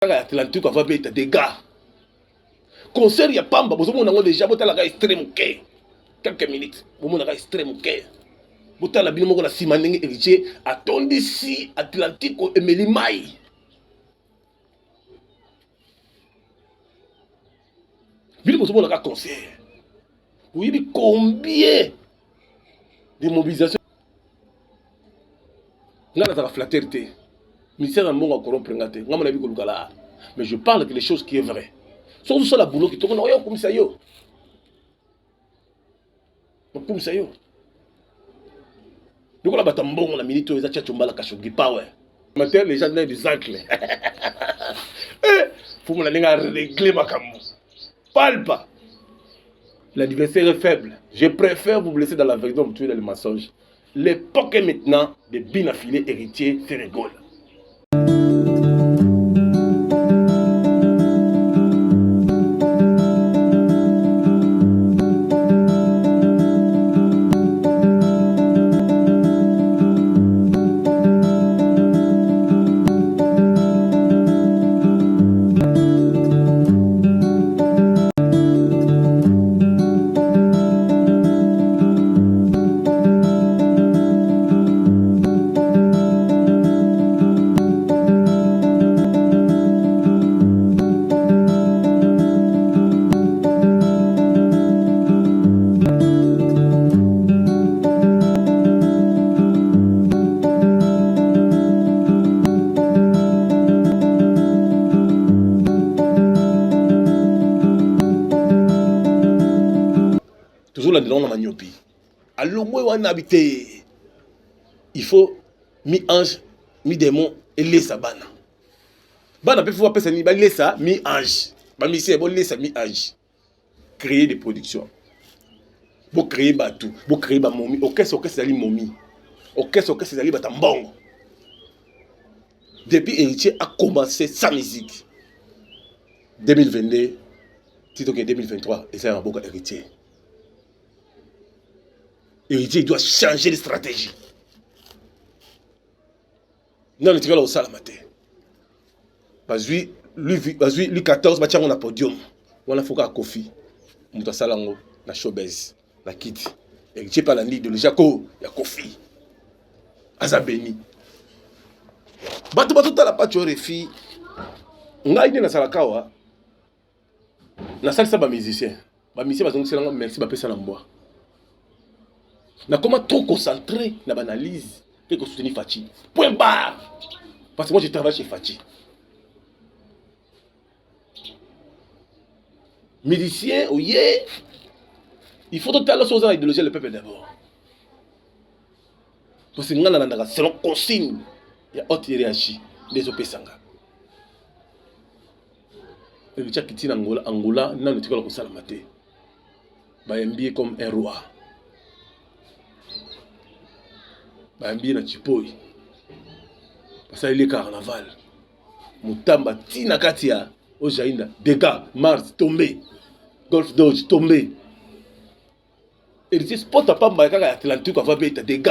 Atlantique va faire des gars. Concert ya pamba, vous avez déjà la extrême ok. Quelques minutes, vous avez extrême ok. Vous avez la binomo la simanenge héritier, attendu si Atlantique et Melimai. Vous avez un concert. Vous avez combien de mobilisations? Vous avez la flatterie. Ministère de Mbonga corrompre ngate. Mais je parle que les choses qui est vrai. Surtout ça la boulot qui tourne comme ça yo. Comme ça yo. Nous la batambon la milito eza tchachomba la kashogi power. Matin les gens n'ont des ancles. Faut me la régler ma camou. Parle pas. L'adversaire est faible. Je préfère vous blesser dans la vérité, vous tuer dans le mensonge. L'époque est maintenant des bien affilés héritiers, c'est rigole. Toujours là dedans, on a magnopi. Alors, moi, on a habité. Il faut mi-ange, mi-démon et les sabana. Bana peut pouvoir passer ni ça, mi-ange. Ba mi c'est bon les mi-ange. Créer des productions. Pour créer tout, pour créer ba momie. Orchestre ali momie. Orchestre ali batambongo. Depuis Héritier a commencé sa musique. 2022, titre que 2023, et c'est un beau Héritier. Héritier doit changer de stratégie. Non, le tirage au salle matin. Parce que lui 14, on a podium. On a fait un Kofi. On a salango, la showbiz, la kit. Héritier par la ligue de l'Ejako, il y a Kofi. Azabeni. Bato la patte au refi. On a idée dans Salakawa. Na salle ça ba musicien. Ba musicien ba zongisa merci ba pesa na mboa. Na comment trop concentré na l'analyse et que soutenir Fati. Point barre. Parce que moi je travaille chez Fati. Musicien, oui, il faut tout à l'heure sur l'idéologie le peuple d'abord. Parce que nous selon consigne, il y a haute hiérarchie des opésanga. Et le tchak qui tient Angola, n'a le tirage au salamate. Bah MBA comme un roi. Bambi na Chipoi. Parce qu'il est carnaval. Mutamba tina katia Ojainda. Dégâts, Mars tombé. Golf Dodge tombé. Et le sport à Pamba et Atlantique va faire des dégâts.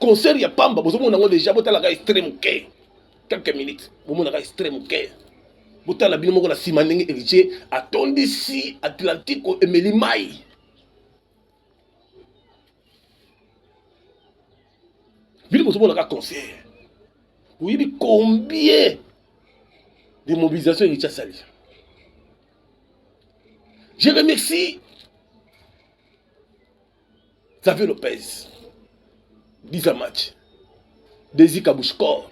Concert ya Pamba, vous avez déjà la extrême ok. Quelques minutes. Vous avez extrême ok. Vous avez la binomo la simanenge héritier. Attendu si Atlantique et Melimai. Vous avez un concert. Vous avez combien de mobilisations héritier sali. Je remercie Xavier Lopez, Diza Match, Desi Kabouchkor,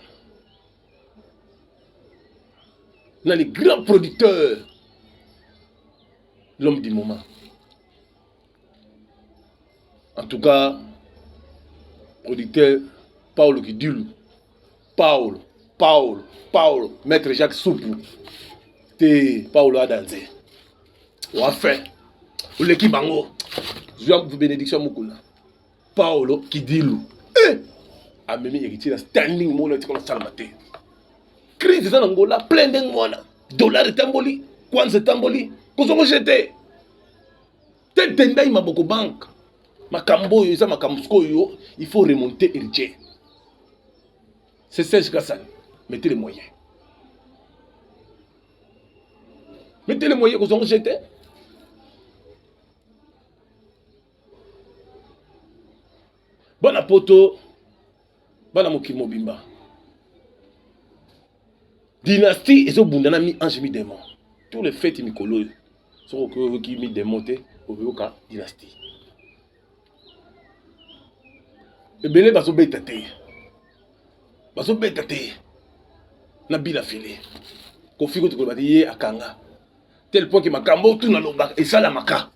dans les grands producteurs, l'homme du moment. En tout cas, producteur Paolo Kidulu, Paolo, Maître Jacques Soupou, Paolo Adanze. Ou enfin, ou l'équipe Bango, je vous bénédiction Moukoula, Paolo Kidulu, a même héritier la standing mona tiko la salmate. Crise en Angola, plein de mona, dollar et tamboli, kwanza tamboli, kozongo jeté. Tel tendai ma boko banque, ma cambo yo, ma camsco yo, il faut remonter héritier. C'est Serge Gassane, mettez les moyens. Mettez les moyens qu'on jeté. Bon poto, bon amoki mobimba. Dynastie, ils ont bundana mi ange mi démon. Tous les fêtes mikolo, sont qui mi démonté au yoka dynastie. Et belé baso betate. Baso betate. Na bila fili. Kofi ko to bati ye akanga. Tel point que makambo tout na loba et ça la maka.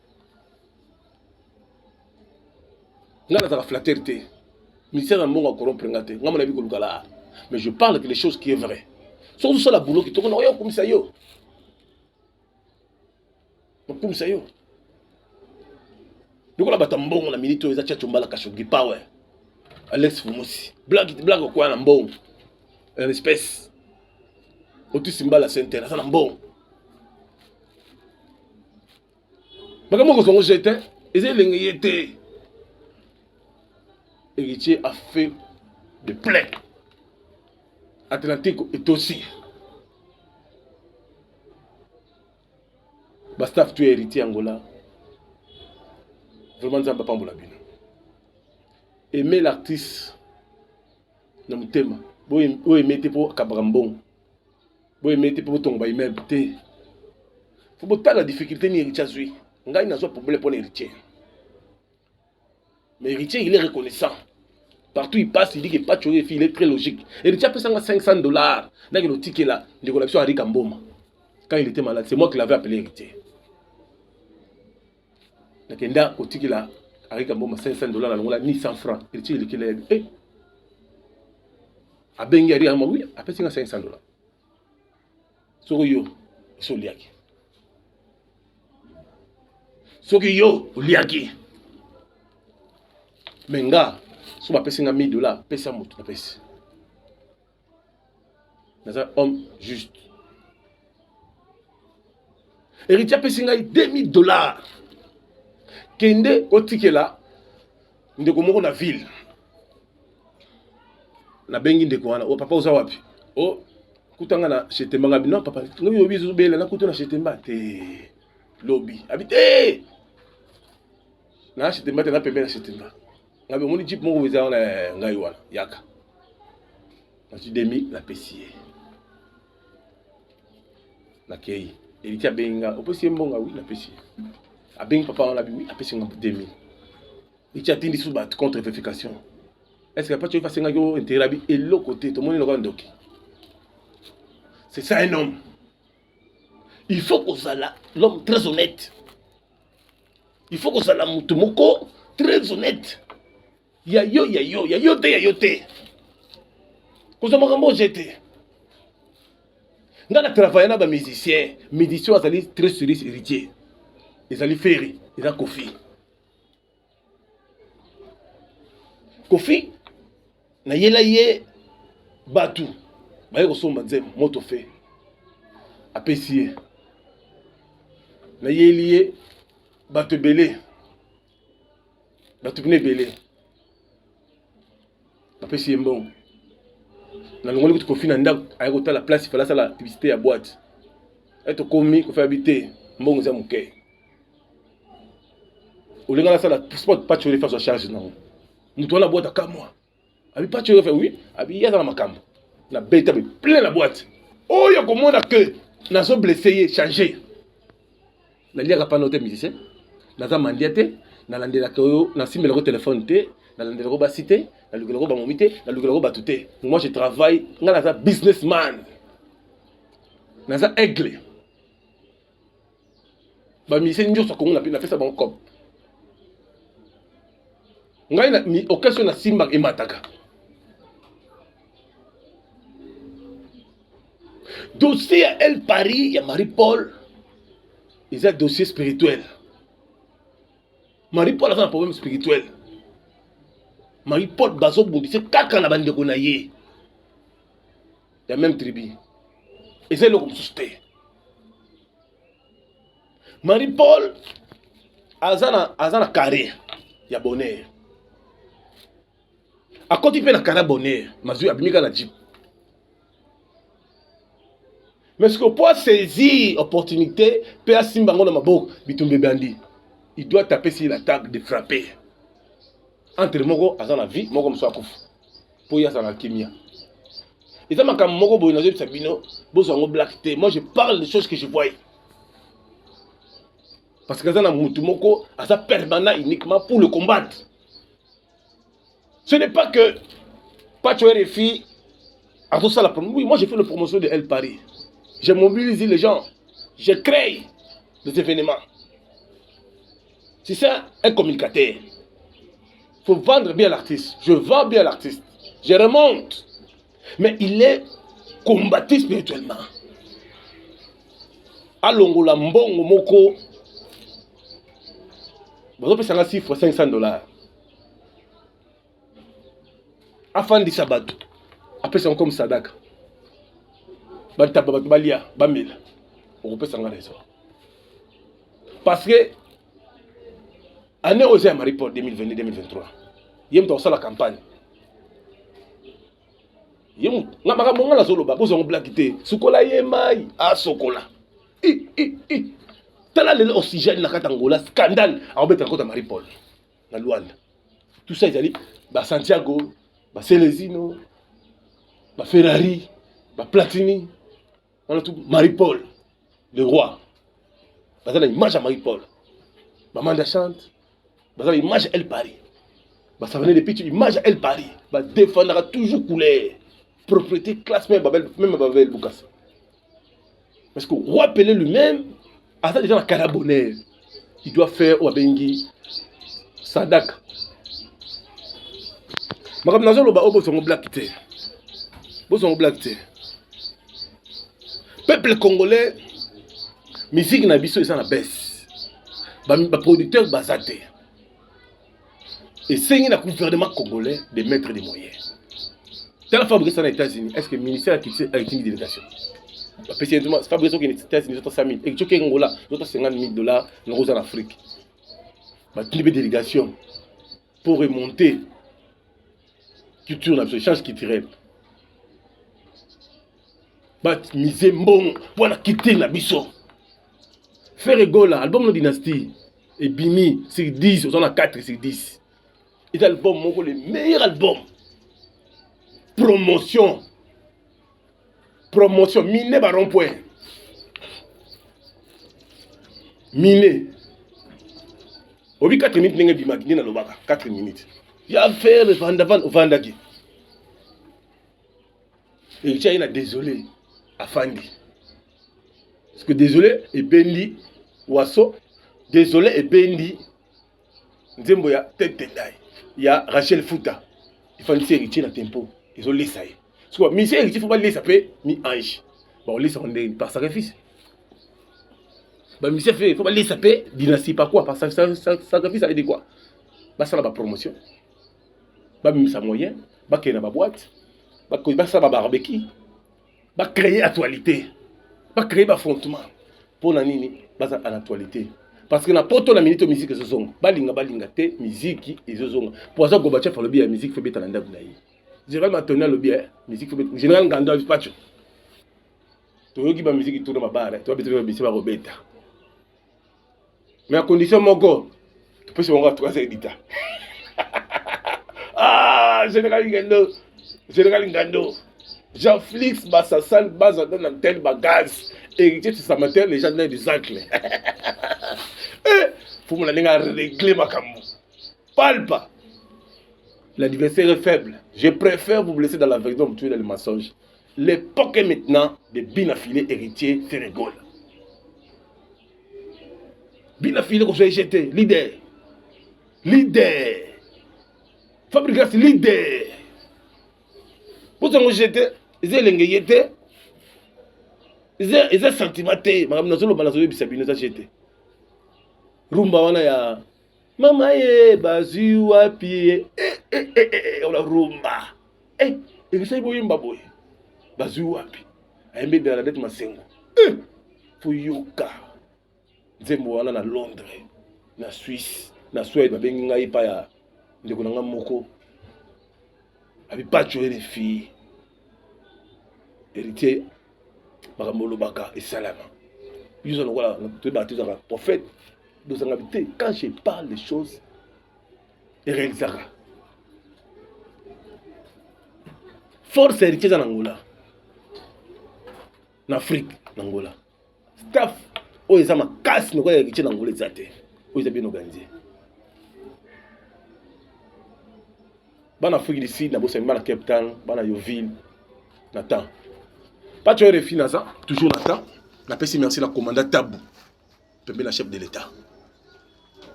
Ngana ta flatterie. Ministère en monga corrompre ngate. Ngama na bi ko lukala. Mais je parle que les choses qui est vrai. Surtout ça la boulot qui tourne yo comme ça yo. Comme ça yo. Nous la batambongo na minito eza tcha chombala kashogi power. Alex Fumusi. Blague quoi na mbongo. Une espèce. Otu simbala center ça na mbongo. Bakamo ko songo jeté, eza lengi yete. Héritier a fait de plein. Atlantique est aussi. Bastaf tu es héritier Angola. Vraiment ça va pas mbola bino. Aimer l'artiste. Na mutema. Bo aimer te pour Kabrambon. Bo aimer te pour ton ba immeuble te. Faut botter la difficulté ni héritier zui. Ngai na zo problème pour l'héritier. Mais l'héritier il est reconnaissant. Partout il passe, il dit que pas tu il est très logique. Héritier peut s'engager $500. Là que le ticket là, de collection à Rikamboma. Quand il était malade, c'est moi qui l'avais appelé héritier. Là que au ticket là, à Rikamboma $500 là, ni 100 francs. Héritier il est eh. A Bengi à Rikamboma, oui, après c'est $500. Soki yo, so liaki. Soki yo, liaki. Menga. Si on pèse $1000, pèse un mot, pèse. C'est un homme juste. Héritier pèse $2000. Kende, au ticket là, nous sommes la ville. Na bengi ndeko wana, oh papa oza wapi? Oh, kutanga na chetemba non papa, nous yobi zubele na kutu na chetemba te lobby. Habité. Na chetemba te na pembe na chetemba. Ngabe moni jeep moko weza na ngai wana yaka. Na tu demi la pesier. Na kei. Héritier benga, oposi mbonga oui la pesier. A bengi papa on a oui, a pesier ngam demi. Il a tindi sous bat contre vérification. Est-ce que pas tu fasses un gars intérêt et l'autre côté tout le monde le rend doki. C'est ça un homme. Il faut qu'on soit là, l'homme très honnête. Il faut qu'on soit là mutumoko très honnête. Ya yo te. Qu'on soit makambo jeté. Dans la travail na ba musicien azali très sérieux héritier. Ils allaient faire, ils ont Kofi. Kofi na yela ye batu. Ba yeko somba nzem moto fe. Apesi. Na yelié batu belé. Batu bine belé. Apesi mbon. Na longoli ko Kofi na ndak ayeko ta la place il fallait ça la publicité à boîte. Eto komi ko fait habiter mbongo za muke. Olinga la sala sport pas tu les faire sa charge non. Nous tourne la boîte à 4 mois. Abi pas tu les faire oui, abi ya dans la makambo. Na bête abi plein la boîte. Oh ya comment que na so blessé changer. Na lia pas noter musicien. Na za mandiate, na landela ko na simela ko téléphone té, na landela ko ba cité, na lugela ko ba momité, na lugela ko ba touté. Moi je travaille na za businessman. Na za aigle. Ba musicien ndio so ko na fait ça bon cop. Ngai na mi occasion na simba e mataka. Dossier à El Paris, il y a Marie-Paul. Ils ont un dossier spirituel. Marie-Paul a un problème spirituel. Marie-Paul bazo boudi c'est kaka na bande ko na ye. Il y a même tribu. Et c'est le comme susté. Marie-Paul azana carré. Il y a bonheur. À côté de la carré bonheur, mazui abimika na jeep. Mais ce que pour saisir l'opportunité, Père Simbango dans ma bouche, Bitumbe Bandi, il doit taper sur la table de frapper. Entre Moko, à la vie, Moko Moussa Kouf. Pour y avoir la chimie. Et ça m'a comme Moko Boinazo Sabino, Bozango Black T. Moi je parle des choses que je voyais. Parce que ça n'a Moutumoko, à ça permanent uniquement pour le combattre. Ce n'est pas que Pacho RFI a tout ça la promotion. Oui, moi j'ai fait la promotion de El Paris. J'ai mobilisé les gens. Je crée des événements. C'est ça un communicateur. Il faut vendre bien l'artiste. Je vends bien l'artiste. Je remonte. Mais il est combattu spirituellement. Alongola mbongo moko. Vous avez 6 fois $500. Afin de sabat. Après c'est comme sadaka. Bantaba balia bamela. On peut s'en raison. Parce que année osé à Maripol 2022-2023. Yem dans la campagne. Yem nga makambo nga la zolo ba bozo ngblakité. Sukola yemai a sokola. Tala le oxygène na Katangola scandale a obeta kota Maripol na Luanda. Tout ça ils allaient ba Santiago, ba Celesino, ba Ferrari, ba Platini. On a tout Maripol, le roi. Bah ça l'image à Maripol. Bah Manda chante. Bah ça l'image El Paris. Bah ça venait depuis l'image El Paris. Bah défendra toujours couleur. Propriété, classe même Babel Boukas. Parce que le roi Pelé lui-même, à ça déjà la carabonnaire, il doit faire au Abengi Sadak. Madame Nazolo ba obo son black té. Bo son black té. Peuple congolais, musique na biso esa na baisse. Ba producteur bazaté. Et c'est le gouvernement congolais de mettre des moyens. Dans la fabrication aux États-Unis, est-ce que le ministère a une délégation? Parce que la fabrication aux États-Unis, c'est 5 000. Et que tu as Angola, c'est 50 000 $, en Afrique. Il y a une délégation pour remonter la culture, l'échange culturel. Misé bon, pour quitter la biso. Faire Egola, album de dynastie, et Bimi, c'est 10, on a 4, c'est 10. Et l'album, le meilleur album. Promotion. Promotion. Miné baron point. Miné. Au bout 4 minutes, il y a Bima, 4 minutes. Il y a fait le Vandaki. Et il y a désolé. Afandi. Parce que désolé, et Bendi, Wasso, désolé, et Bendi, Nzembo ya tête tendai. Il y a Rachel Fouta. Il faut laisser héritier dans le tempo. Ils ont laissé. Parce que monsieur héritier, il ne faut pas laisser payer ni ange. Bon, on laisse par sacrifice. Monsieur fait, il ne faut pas laisser payer dynastie par quoi? Par sacrifice, ça veut dire quoi? Ça va promotion. Même sa moyen. Créer ma boîte. Ça va barbecue. Créer actualité. Créer affrontement. Pour la nini, en actualité. Parce que na poto la minute musique ce sont balinga te musique et ce sont pour ça Gobachev fait le bien musique fait beta landa bunayi général maintenant le bien musique fait général nganda pacho to yoki ba musique tourne ma bare to beta bisi ba robeta mais à condition moko tu peux se voir 3 éditeurs ah général ngando Jean-Flix Bassassan base dans tel bagage héritier de sa matière les gens des ancles. Faut me la régler ma camou. Parle pas. L'adversaire est faible. Je préfère vous blesser dans la vérité, vous tuer dans le mensonge. L'époque est maintenant de Binafilé héritier Ferrégol. Binafilé qu'on soit jeté, leader. Fabricant leader. Pour qu'on jeté, ils ont l'engagé. Ils ont sentimenté. Madame Nazolo Banazolo Bissabino a jeté. Rumba wana ya mama ye bazi wapi ona rumba ekisai boyimba boy bazi wapi ayembe de la dette masengo fuyuka nzembo wana na Londres na Suisse na Suède babengi ngai pa ya ndeko na nga moko abi pacho RFI héritier Makamolo Baka et Salama. Ils ont voilà, un prophète. Quand je parle des choses, et réalisera. Force héritier en Angola. En Afrique, en Angola. Staff, où ils ont ma casse, nous avons héritier en Angola, où ils ont bien organisé. En Afrique d'ici, nous avons Cape Town, dans Yoville, Nathan. Pas de refus, toujours Nathan. On a fait merci à la commandant Tabou, la chef de l'État.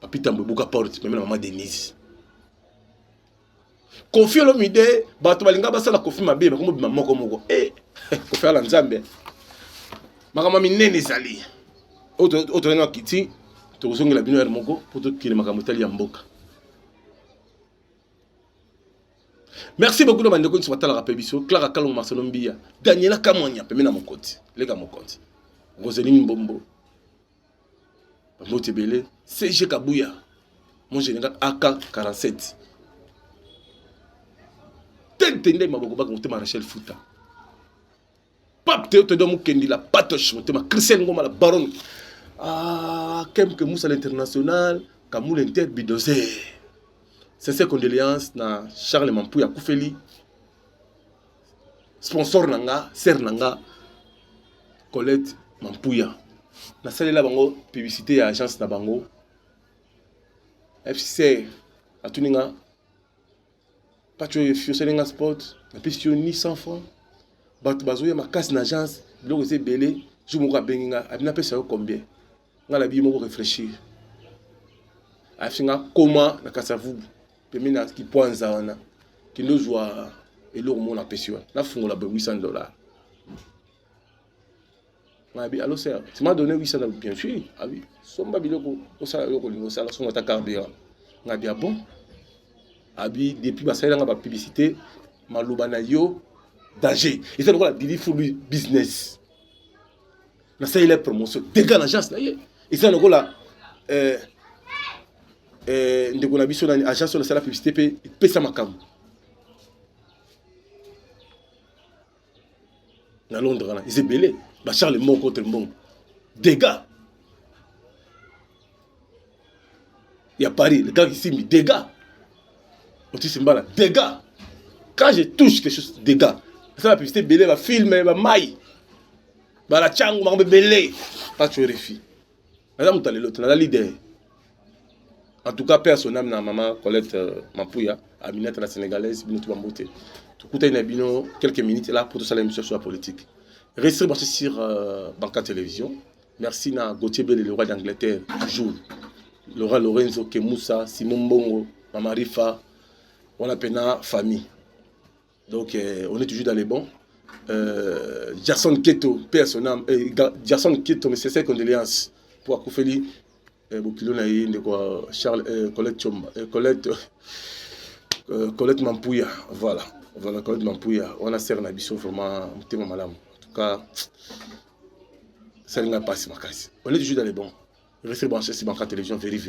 Papi Tambo Bouka Porte, la maman Denise. Kofi Olomide, bato balinga basala Kofi mabe, ba kombo mama moko. Kofi ala Nzambe. Makama minene ezali. Autre nga kiti, to kozongela bino er moko pour to kile makamo tali ya mboka. Merci beaucoup de bandeko qui batala rappel biso, Clara Kalongo Marcelo Mbia, Daniela Kamonya, pemena mokoti, lega mokoti. Roseline Mbombo. Bamote Belé, CG Kabouya, mon général AK-47. Tende maboko bak motema Rachel Fouta. Pape te do mukendi la patoche motema Christian Ngoma la baronne. Kem que Moussa l'international, Kamoul Inter Bidosé. Sincères condoléances na Charles Mampouya Koufeli. Sponsor nanga, ser nanga Colette Mampouya. Na salle la bango publicité à agence na bango. FC atuninga pas tu es sport, na piste ni 100 francs. Bat bazoya ma casse na agence, bilo c'est belé, je mo ka benga, abina pesa combien. Ngala bi mo réfléchir. Afinga comment na kasavu, pemina ki poinza wana. Ki no joie et lourd mon apesio. Na fungo la $800. Ngabi allo sir, tu m'as donné $800 bien sûr. Ah oui, somba biloko o sala yoko lingo sala songa ta carburant. Ngabi bon. Abi depuis basalela nga ba publicité maloba na yo danger et ça la Didi Foulu business na ça il est promotion dégâts l'agence na ye et ça la ndeko na biso na agence na sala publicité pe pesa makam na Londres na ils belé ba Charles Moko contre Mbongo dégâts il y a Paris le gars ici mis dégâts. Dégâts. Quand je touche quelque chose, dégâts. Ça va publicité belé, va filmer, va maille. Va la tchango, va belé. Pas tu vérifies. Madame l'autre, la leader. En tout cas, personnellement, ma maman Colette Mampouya, Aminata la sénégalaise, Binotou Bamboté. Tout coup, il y a quelques minutes là pour tout ça l'émission sur la politique. Restez sur Banca Télévision. Merci à Gauthier Bell, le roi d'Angleterre, toujours. Le roi Lorenzo Kemoussa, Simon Bongo, Mama Rifa. On a pena famille. Donc, on est toujours dans les bons. Jason Keto, personnel. Jason Keto, mais c'est ses condoléances. Pour Koufeli, Charles, Colette Chomba, Colette Mampouya. Voilà, Colette Mampouya. On a serré Nabiso vraiment, en tout cas, ça n'a pas passé ma case. On est toujours dans les bons. Restez branchés sur Banca Télévision, vérifiez.